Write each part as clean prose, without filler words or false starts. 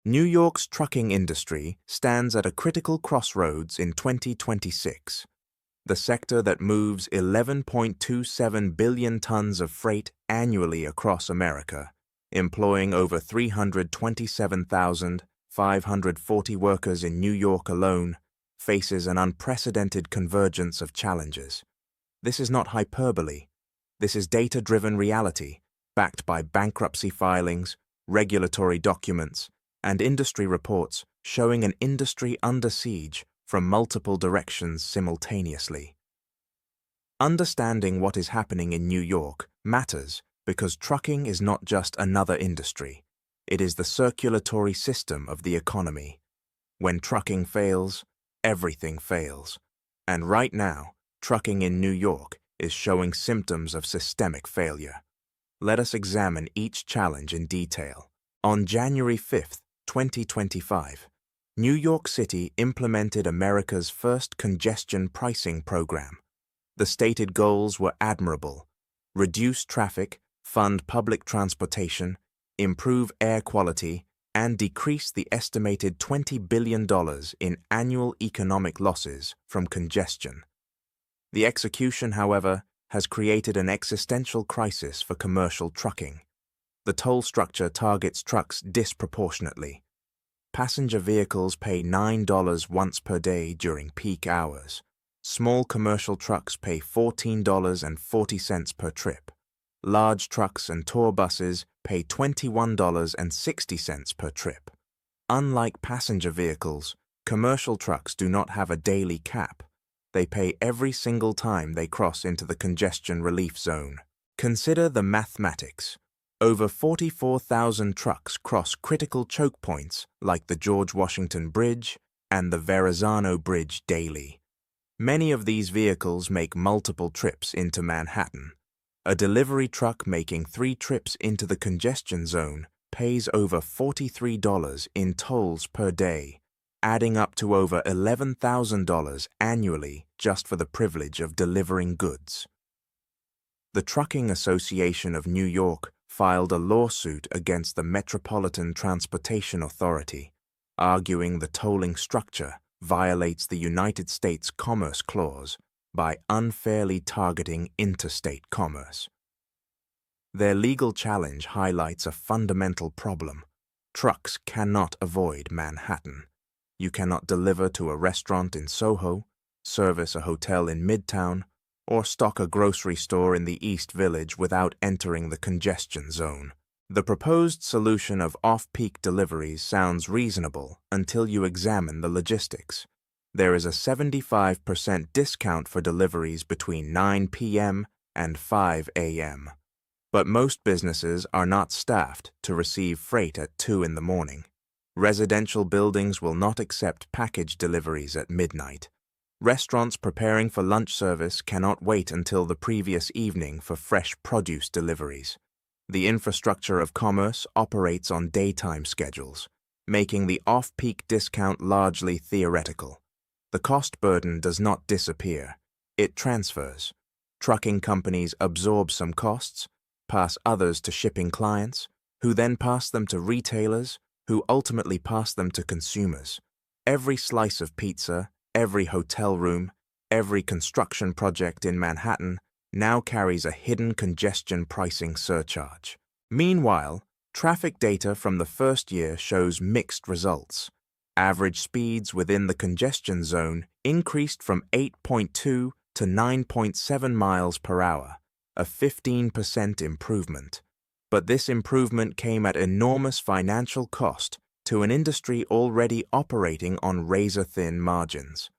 New York's trucking industry stands at a critical crossroads in 2026. The sector that moves 11.27 billion tons of freight annually across America, employing over 327,540 workers in New York alone, faces an unprecedented convergence of challenges. This is not hyperbole. This is data-driven reality, backed by bankruptcy filings, regulatory documents, and industry reports showing an industry under siege from multiple directions simultaneously. Understanding what is happening in New York matters because trucking is not just another industry. It is the circulatory system of the economy. When trucking fails, everything fails. And right now, trucking in New York is showing symptoms of systemic failure. Let us examine each challenge in detail. On January 5, 2025, New York City implemented America's first congestion pricing program. The stated goals were admirable: reduce traffic, fund public transportation, improve air quality, and decrease the estimated $20 billion in annual economic losses from congestion. The execution, however, has created an existential crisis for commercial trucking. The toll structure targets trucks disproportionately. Passenger vehicles pay $9 once per day during peak hours. Small commercial trucks pay $14.40 per trip. Large trucks and tour buses pay $21.60 per trip. Unlike passenger vehicles, commercial trucks do not have a daily cap. They pay every single time they cross into the congestion relief zone. Consider the mathematics. Over 44,000 trucks cross critical choke points like the George Washington Bridge and the Verrazano Bridge daily. Many of these vehicles make multiple trips into Manhattan. A delivery truck making 3 trips into the congestion zone pays over $43 in tolls per day, adding up to over $11,000 annually just for the privilege of delivering goods. The Trucking Association of New York filed a lawsuit against the Metropolitan Transportation Authority, arguing the tolling structure violates the United States Commerce Clause by unfairly targeting interstate commerce. Their legal challenge highlights a fundamental problem. Trucks cannot avoid Manhattan. You cannot deliver to a restaurant in Soho, service a hotel in Midtown, or stock a grocery store in the East Village without entering the congestion zone. The proposed solution of off-peak deliveries sounds reasonable until you examine the logistics. There is a 75% discount for deliveries between 9 p.m. and 5 a.m. But most businesses are not staffed to receive freight at 2 in the morning. Residential buildings will not accept package deliveries at midnight. Restaurants preparing for lunch service cannot wait until the previous evening for fresh produce deliveries. The infrastructure of commerce operates on daytime schedules, making the off-peak discount largely theoretical. The cost burden does not disappear, it transfers. Trucking companies absorb some costs, pass others to shipping clients, who then pass them to retailers, who ultimately pass them to consumers. Every slice of pizza, every hotel room, every construction project in Manhattan now carries a hidden congestion pricing surcharge. Meanwhile, traffic data from the first year shows mixed results. Average speeds within the congestion zone increased from 8.2 to 9.7 miles per hour, a 15% improvement. But this improvement came at enormous financial cost to an industry already operating on razor-thin margins.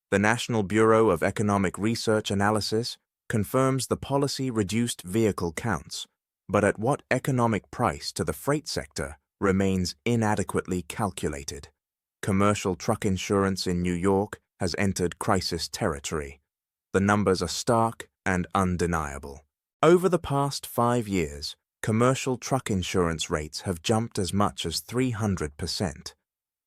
The National Bureau of Economic Research Analysis confirms the policy reduced vehicle counts, but at what economic price to the freight sector remains inadequately calculated. Commercial truck insurance in New York has entered crisis territory. The numbers are stark and undeniable. Over the past 5 years, commercial truck insurance rates have jumped as much as 300%.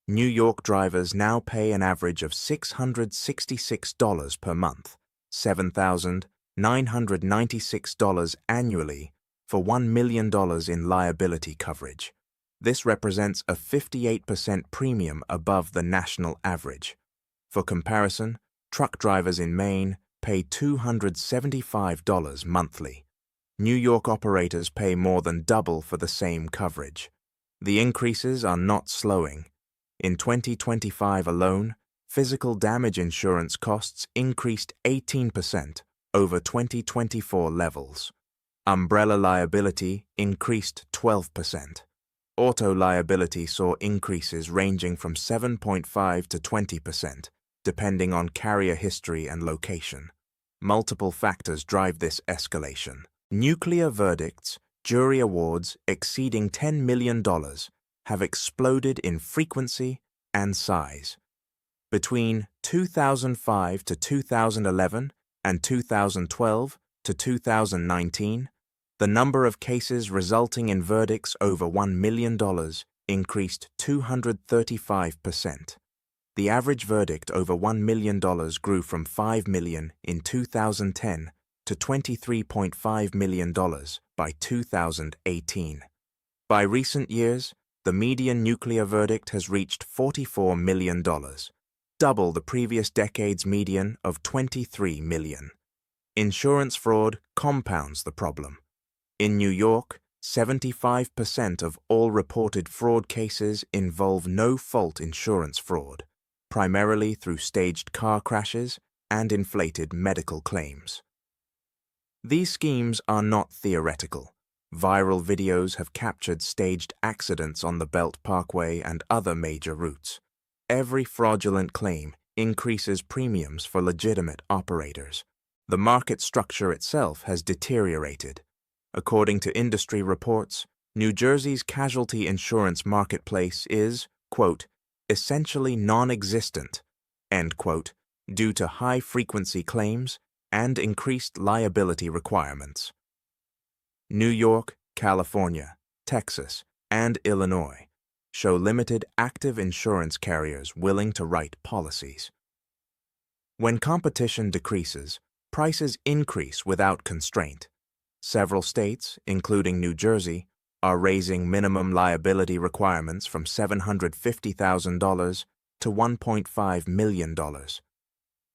New York drivers now pay an average of $666 per month, $7,996 annually for $1 million in liability coverage. This represents a 58% premium above the national average. For comparison, truck drivers in Maine pay $275 monthly. New York operators pay more than double for the same coverage. The increases are not slowing. In 2025 alone, physical damage insurance costs increased 18% over 2024 levels. Umbrella liability increased 12%. Auto liability saw increases ranging from 7.5% to 20%, depending on carrier history and location. Multiple factors drive this escalation. Nuclear verdicts, jury awards exceeding $10 million have exploded in frequency and size. Between 2005 to 2011 and 2012 to 2019, the number of cases resulting in verdicts over $1 million increased 235%. The average verdict over $1 million grew from $5 million in 2010 to $23.5 million by 2018. By recent years, the median nuclear verdict has reached $44 million, double the previous decade's median of $23 million. Insurance fraud compounds the problem. In New York, 75% of all reported fraud cases involve no-fault insurance fraud, primarily through staged car crashes and inflated medical claims. These schemes are not theoretical. Viral videos have captured staged accidents on the Belt Parkway and other major routes. Every fraudulent claim increases premiums for legitimate operators. The market structure itself has deteriorated. According to industry reports, New Jersey's casualty insurance marketplace is, quote, essentially non-existent, end quote, due to high-frequency claims and increased liability requirements. New York, California, Texas, and Illinois show limited active insurance carriers willing to write policies. When competition decreases, prices increase without constraint. Several states, including New Jersey, are raising minimum liability requirements from $750,000 to $1.5 million.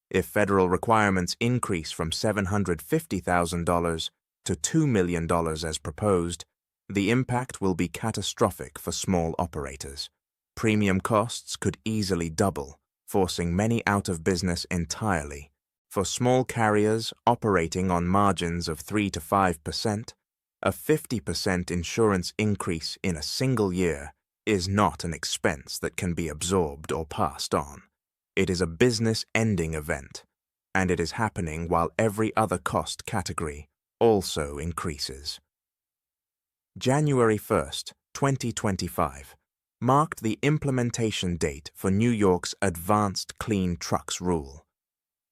If federal requirements increase from $750,000 to $2 million as proposed, the impact will be catastrophic for small operators. Premium costs could easily double, forcing many out of business entirely. For small carriers operating on margins of 3 to 5%, a 50% insurance increase in a single year is not an expense that can be absorbed or passed on. It is a business-ending event, and it is happening while every other cost category also increases. January 1st, 2025, marked the implementation date for New York's Advanced Clean Trucks Rule.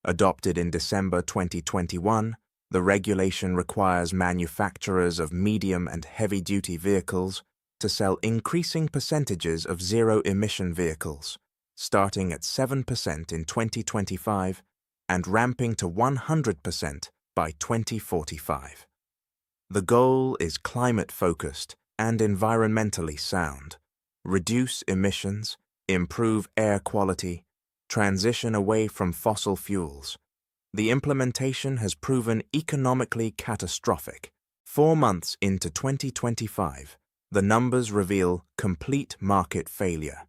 Adopted in December 2021, the regulation requires manufacturers of medium and heavy-duty vehicles to sell increasing percentages of zero-emission vehicles, starting at 7% in 2025 and ramping to 100% by 2045. The goal is climate-focused and environmentally sound. Reduce emissions, improve air quality, transition away from fossil fuels. The implementation has proven economically catastrophic. 4 months into 2025, the numbers reveal complete market failure.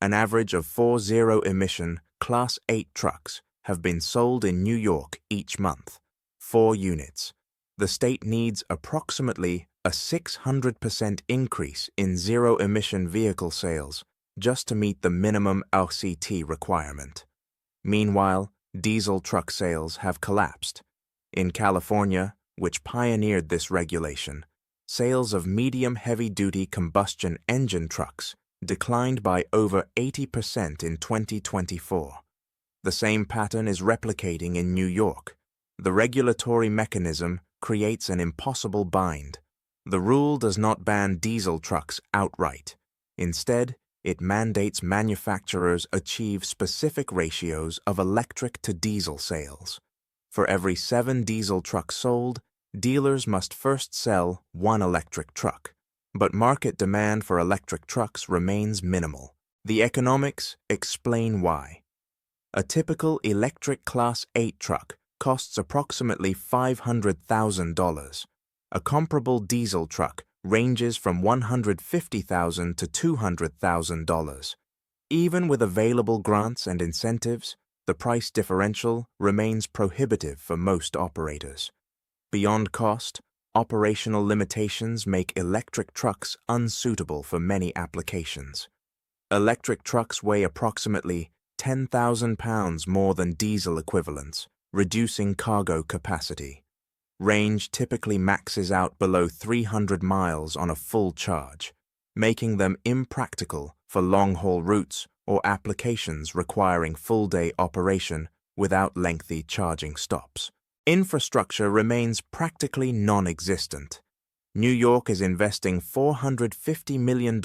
An average of 4 zero-emission Class 8 trucks have been sold in New York each month, 4 units. The state needs approximately a 600% increase in zero-emission vehicle sales just to meet the minimum RCT requirement. Meanwhile, diesel truck sales have collapsed. In California, which pioneered this regulation, sales of medium heavy-duty combustion engine trucks declined by over 80% in 2024. The same pattern is replicating in New York. The regulatory mechanism creates an impossible bind. The rule does not ban diesel trucks outright. Instead, it mandates manufacturers achieve specific ratios of electric to diesel sales. For every 7 diesel trucks sold, dealers must first sell 1 electric truck. but market demand for electric trucks remains minimal. The economics explain why. A typical electric Class 8 truck costs approximately $500,000. A comparable diesel truck ranges from $150,000 to $200,000. Even with available grants and incentives, the price differential remains prohibitive for most operators. Beyond cost, operational limitations make electric trucks unsuitable for many applications. Electric trucks weigh approximately 10,000 pounds more than diesel equivalents, reducing cargo capacity. Range typically maxes out below 300 miles on a full charge, making them impractical for long-haul routes or applications requiring full-day operation without lengthy charging stops. Infrastructure remains practically non-existent. New York is investing $450 million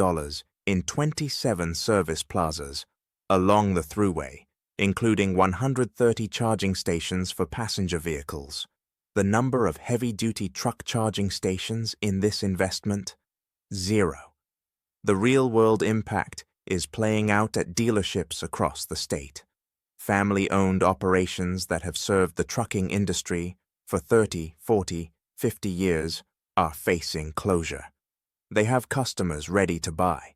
in 27 service plazas along the thruway, including 130 charging stations for passenger vehicles. The number of heavy-duty truck charging stations in this investment? 0. The real-world impact is playing out at dealerships across the state. Family-owned operations that have served the trucking industry for 30, 40, 50 years are facing closure. They have customers ready to buy.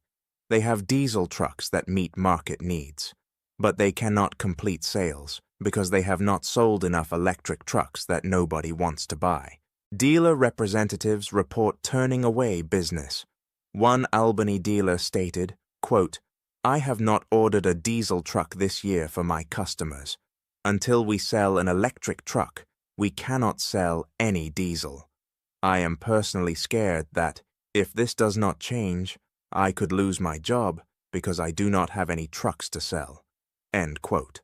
They have diesel trucks that meet market needs, but they cannot complete sales because they have not sold enough electric trucks that nobody wants to buy. Dealer representatives report turning away business. One Albany dealer stated, quote, "I have not ordered a diesel truck this year for my customers. Until we sell an electric truck, we cannot sell any diesel. I am personally scared that, if this does not change, I could lose my job because I do not have any trucks to sell." End quote.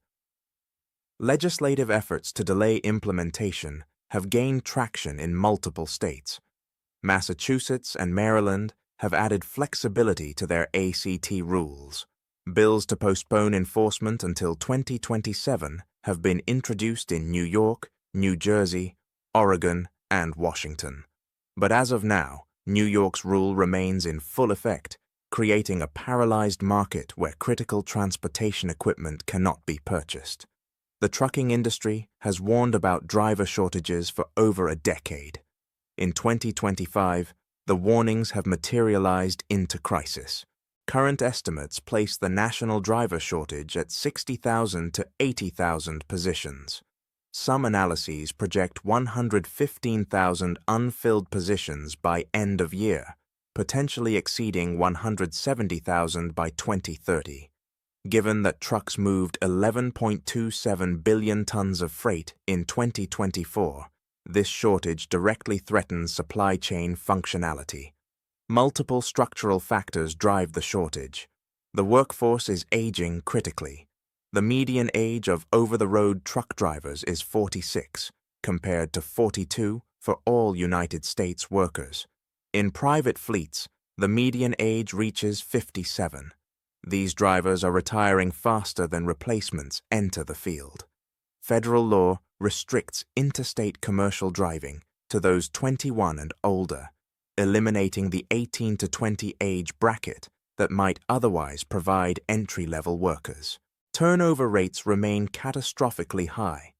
Legislative efforts to delay implementation have gained traction in multiple states. Massachusetts and Maryland have added flexibility to their ACT rules. Bills to postpone enforcement until 2027 have been introduced in New York, New Jersey, Oregon, and Washington. But as of now, New York's rule remains in full effect, creating a paralyzed market where critical transportation equipment cannot be purchased. The trucking industry has warned about driver shortages for over a decade. In 2025, the warnings have materialized into crisis. Current estimates place the national driver shortage at 60,000 to 80,000 positions. Some analyses project 115,000 unfilled positions by end of year, potentially exceeding 170,000 by 2030. Given that trucks moved 11.27 billion tons of freight in 2024, this shortage directly threatens supply chain functionality. Multiple structural factors drive the shortage. The workforce is aging critically. The median age of over-the-road truck drivers is 46, compared to 42 for all United States workers. In private fleets, the median age reaches 57. These drivers are retiring faster than replacements enter the field. Federal law restricts interstate commercial driving to those 21 and older, eliminating the 18 to 20 age bracket that might otherwise provide entry-level workers. Turnover rates remain catastrophically high.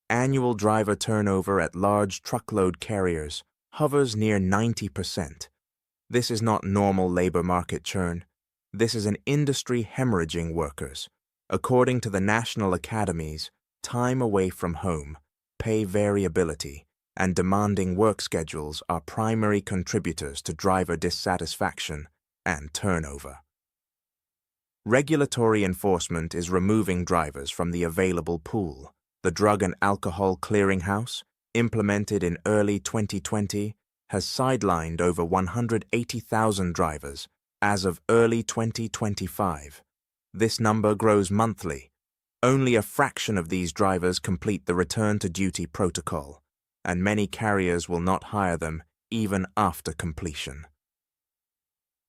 Annual driver turnover at large truckload carriers hovers near 90%. This is not normal labor market churn. This is an industry hemorrhaging workers. According to the national academies, time away from home, pay variability, and demanding work schedules are primary contributors to driver dissatisfaction and turnover. Regulatory enforcement is removing drivers from the available pool. The Drug and Alcohol Clearinghouse, implemented in early 2020, has sidelined over 180,000 drivers as of early 2025. This number grows monthly. Only a fraction of these drivers complete the return-to-duty protocol, and many carriers will not hire them even after completion.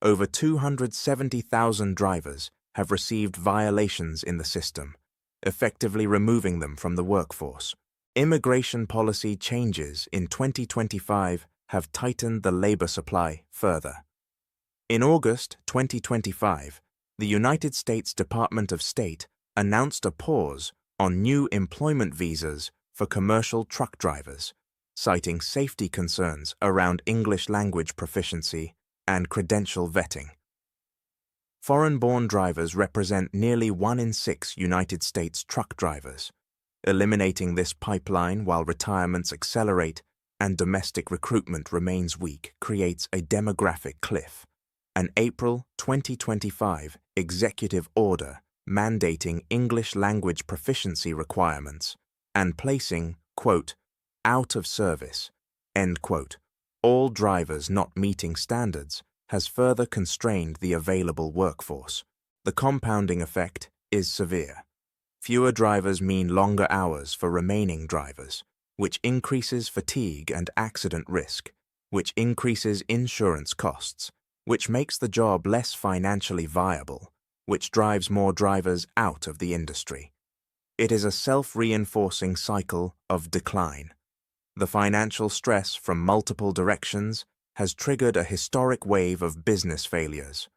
Over 270,000 drivers have received violations in the system, effectively removing them from the workforce. Immigration policy changes in 2025 have tightened the labor supply further. In August 2025, the United States Department of State announced a pause on new employment visas for commercial truck drivers, citing safety concerns around English language proficiency and credential vetting. Foreign-born drivers represent nearly 1 in 6 United States truck drivers. Eliminating this pipeline while retirements accelerate and domestic recruitment remains weak creates a demographic cliff. An April 2025 executive order mandating English language proficiency requirements and placing, quote, out of service, end quote, all drivers not meeting standards has further constrained the available workforce. The compounding effect is severe. Fewer drivers mean longer hours for remaining drivers, which increases fatigue and accident risk, which increases insurance costs, which makes the job less financially viable, which drives more drivers out of the industry. It is a self-reinforcing cycle of decline. The financial stress from multiple directions has triggered a historic wave of business failures.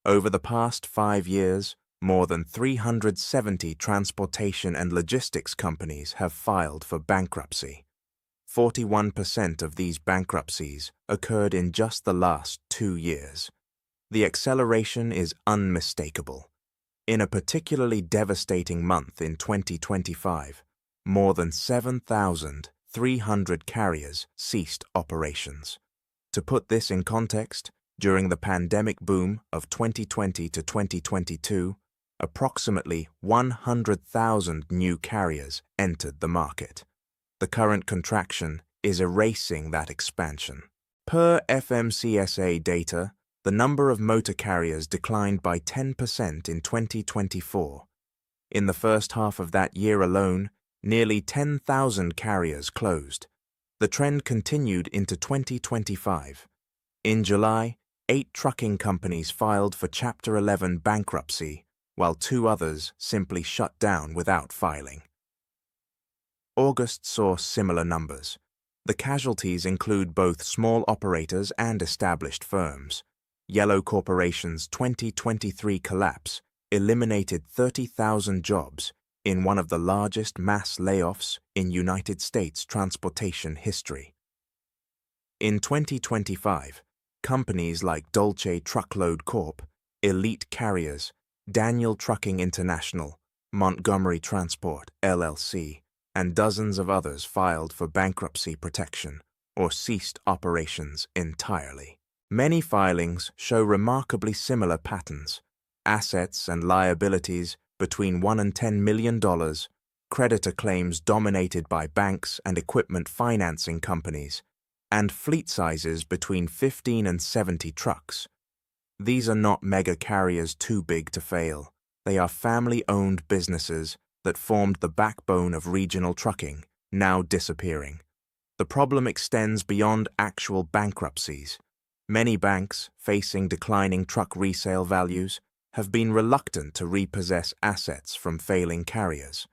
Over the past 5 years, more than 370 transportation and logistics companies have filed for bankruptcy. 41% of these bankruptcies occurred in just the last 2 years. The acceleration is unmistakable. In a particularly devastating month in 2025, more than 7,300 carriers ceased operations. To put this in context, during the pandemic boom of 2020 to 2022, approximately 100,000 new carriers entered the market. The current contraction is erasing that expansion. Per FMCSA data, the number of motor carriers declined by 10% in 2024. In the first half of that year alone, nearly 10,000 carriers closed. The trend continued into 2025. In July, 8 trucking companies filed for Chapter 11 bankruptcy, while 2 others simply shut down without filing. August saw similar numbers. The casualties include both small operators and established firms. Yellow Corporation's 2023 collapse eliminated 30,000 jobs in one of the largest mass layoffs in United States transportation history. In 2025, companies like Dolce Truckload Corp., Elite Carriers, Daniel Trucking International, Montgomery Transport, LLC, and dozens of others filed for bankruptcy protection or ceased operations entirely. Many filings show remarkably similar patterns: assets and liabilities between $1 and $10 million, creditor claims dominated by banks and equipment financing companies, and fleet sizes between 15 and 70 trucks. These are not mega carriers too big to fail. They are family-owned businesses that formed the backbone of regional trucking, now disappearing. The problem extends beyond actual bankruptcies. Many banks, facing declining truck resale values, have been reluctant to repossess assets from failing carriers.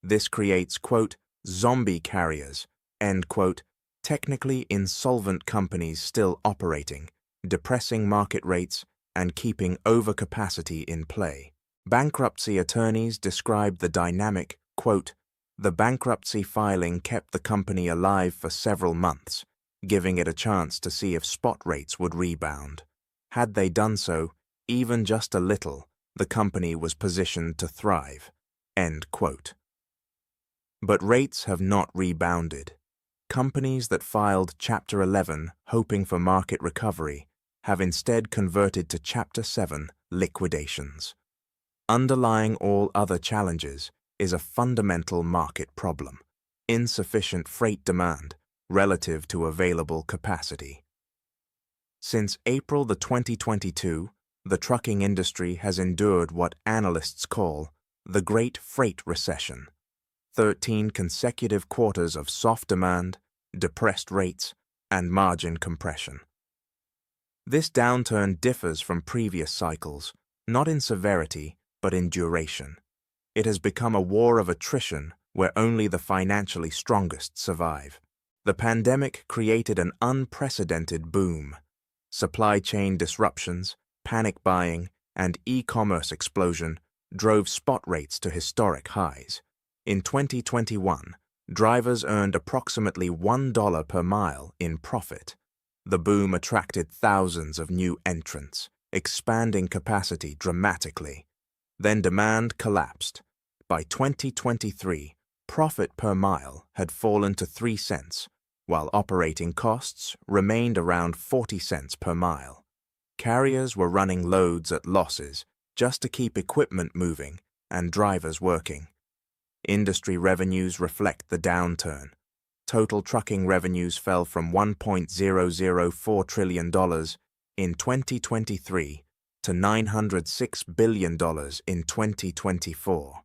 This creates, quote, zombie carriers, end quote, technically insolvent companies still operating, depressing market rates, and keeping overcapacity in play. Bankruptcy attorneys describe the dynamic, quote, the bankruptcy filing kept the company alive for several months, giving it a chance to see if spot rates would rebound. Had they done so, even just a little, the company was positioned to thrive, end quote. But rates have not rebounded. Companies that filed Chapter 11 hoping for market recovery have instead converted to Chapter 7 liquidations. Underlying all other challenges is a fundamental market problem: insufficient freight demand relative to available capacity. Since April 2022, the trucking industry has endured what analysts call the Great Freight Recession: 13 consecutive quarters of soft demand, depressed rates, and margin compression. This downturn differs from previous cycles, not in severity, but in duration. It has become a war of attrition where only the financially strongest survive. The pandemic created an unprecedented boom. Supply chain disruptions, panic buying, and e-commerce explosion drove spot rates to historic highs. In 2021, drivers earned approximately $1 per mile in profit. The boom attracted thousands of new entrants, expanding capacity dramatically. Then demand collapsed. By 2023, profit per mile had fallen to 3 cents, while operating costs remained around 40 cents per mile. Carriers were running loads at losses just to keep equipment moving and drivers working. Industry revenues reflect the downturn. Total trucking revenues fell from $1.004 trillion in 2023 to $906 billion in 2024.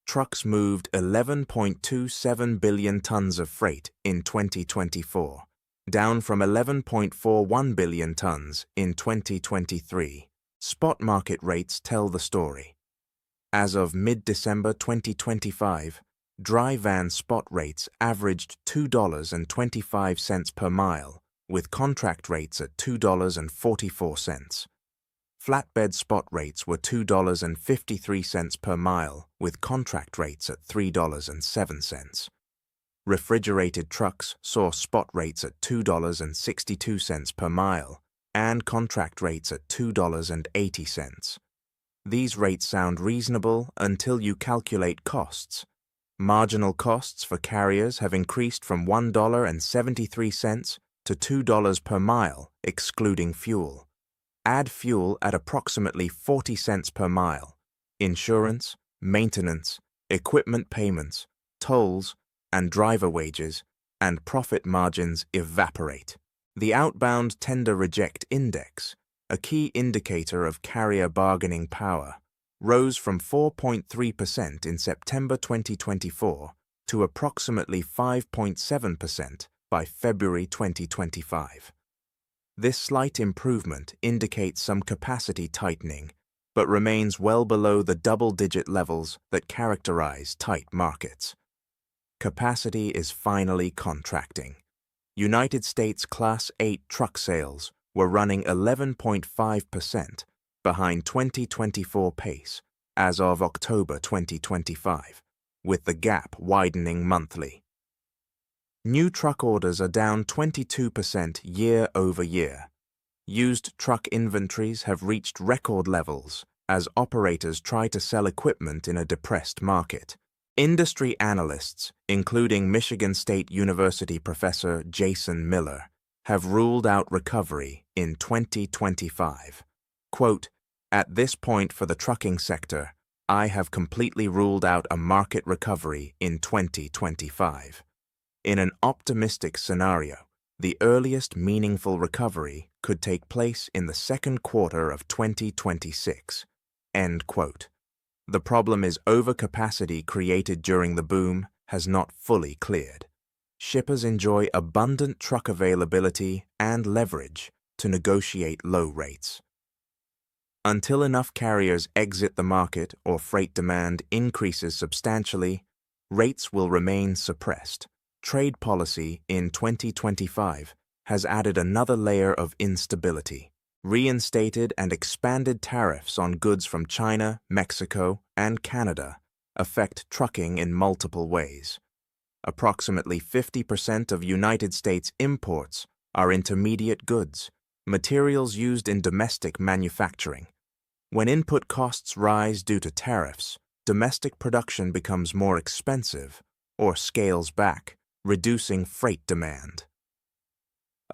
Trucks moved 11.27 billion tons of freight in 2024, down from 11.41 billion tons in 2023. Spot market rates tell the story. As of mid-December 2025, dry van spot rates averaged $2.25 per mile, with contract rates at $2.44. Flatbed spot rates were $2.53 per mile, with contract rates at $3.07. Refrigerated trucks saw spot rates at $2.62 per mile and contract rates at $2.80. These rates sound reasonable until you calculate costs. Marginal costs for carriers have increased from $1.73 to $2 per mile, excluding fuel. Add fuel at approximately 40 cents per mile. Insurance, maintenance, equipment payments, tolls, and driver wages, and profit margins evaporate. The outbound tender reject index, a key indicator of carrier bargaining power, rose from 4.3% in September 2024 to approximately 5.7% by February 2025. This slight improvement indicates some capacity tightening, but remains well below the double-digit levels that characterize tight markets. Capacity is finally contracting. United States Class 8 truck sales were running 11.5% behind 2024 pace as of October 2025, with the gap widening monthly. New truck orders are down 22% year over year. Used truck inventories have reached record levels as operators try to sell equipment in a depressed market. Industry analysts, including Michigan State University professor Jason Miller, have ruled out recovery in 2025. Quote, "At this point for the trucking sector, I have completely ruled out a market recovery in 2025. In an optimistic scenario, the earliest meaningful recovery could take place in the second quarter of 2026. End quote. The problem is overcapacity created during the boom has not fully cleared. Shippers enjoy abundant truck availability and leverage to negotiate low rates. Until enough carriers exit the market or freight demand increases substantially, rates will remain suppressed. Trade policy in 2025 has added another layer of instability. Reinstated and expanded tariffs on goods from China, Mexico, and Canada affect trucking in multiple ways. Approximately 50% of United States imports are intermediate goods, materials used in domestic manufacturing. When input costs rise due to tariffs, domestic production becomes more expensive or scales back, reducing freight demand.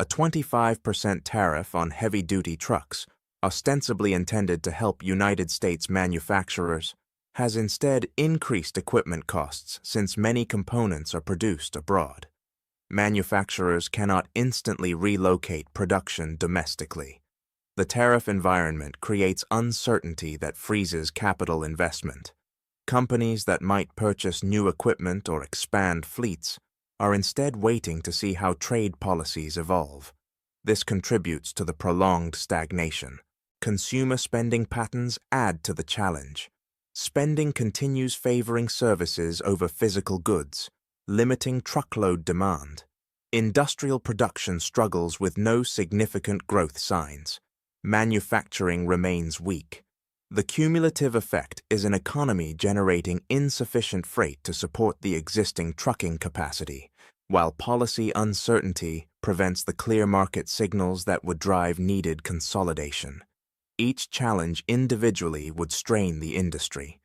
A 25% tariff on heavy-duty trucks, ostensibly intended to help United States manufacturers, has instead increased equipment costs since many components are produced abroad. Manufacturers cannot instantly relocate production domestically. The tariff environment creates uncertainty that freezes capital investment. Companies that might purchase new equipment or expand fleets are instead waiting to see how trade policies evolve. This contributes to the prolonged stagnation. Consumer spending patterns add to the challenge. Spending continues favoring services over physical goods, limiting truckload demand. Industrial production struggles with no significant growth signs. Manufacturing remains weak. The cumulative effect is an economy generating insufficient freight to support the existing trucking capacity, while policy uncertainty prevents the clear market signals that would drive needed consolidation. Each challenge individually would strain the industry.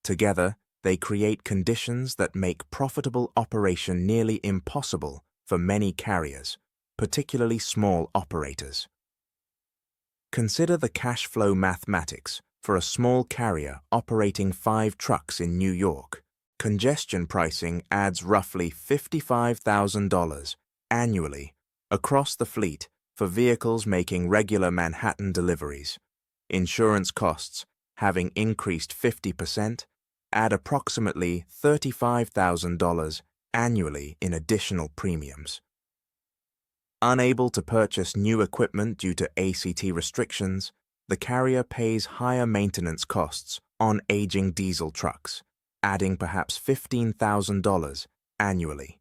Together, they create conditions that make profitable operation nearly impossible for many carriers, particularly small operators. Consider the cash flow mathematics for a small carrier operating 5 trucks in New York. Congestion pricing adds roughly $55,000 annually across the fleet for vehicles making regular Manhattan deliveries. Insurance costs, having increased 50%, add approximately $35,000 annually in additional premiums. Unable to purchase new equipment due to ACT restrictions, the carrier pays higher maintenance costs on aging diesel trucks, adding perhaps $15,000 annually.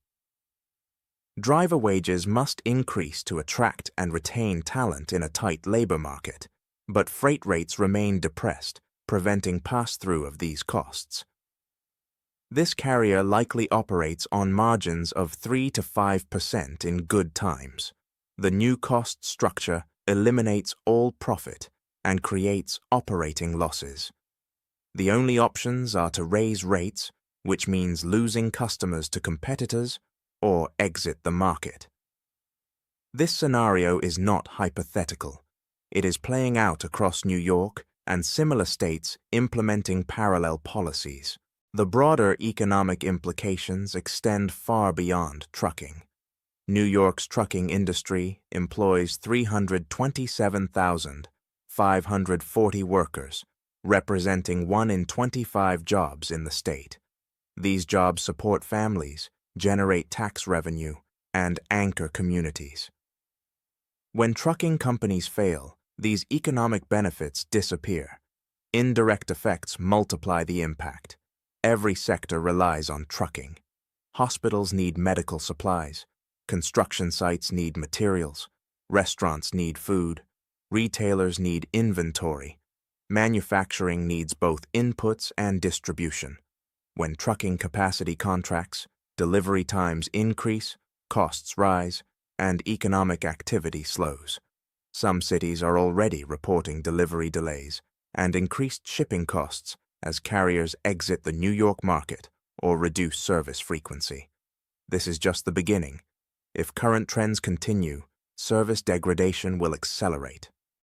Driver wages must increase to attract and retain talent in a tight labor market, but freight rates remain depressed, preventing pass-through of these costs. This carrier likely operates on margins of 3 to 5% in good times. The new cost structure eliminates all profit and creates operating losses. The only options are to raise rates, which means losing customers to competitors, or exit the market. This scenario is not hypothetical. It is playing out across New York and similar states implementing parallel policies. The broader economic implications extend far beyond trucking. New York's trucking industry employs 327,540 workers, representing 1 in 25 jobs in the state. These jobs support families, generate tax revenue, and anchor communities. When trucking companies fail, these economic benefits disappear. Indirect effects multiply the impact. Every sector relies on trucking. Hospitals need medical supplies. Construction sites need materials. Restaurants need food. Retailers need inventory. Manufacturing needs both inputs and distribution. When trucking capacity contracts, delivery times increase, costs rise, and economic activity slows. Some cities are already reporting delivery delays and increased shipping costs as carriers exit the New York market or reduce service frequency. This is just the beginning. If current trends continue, service degradation will accelerate.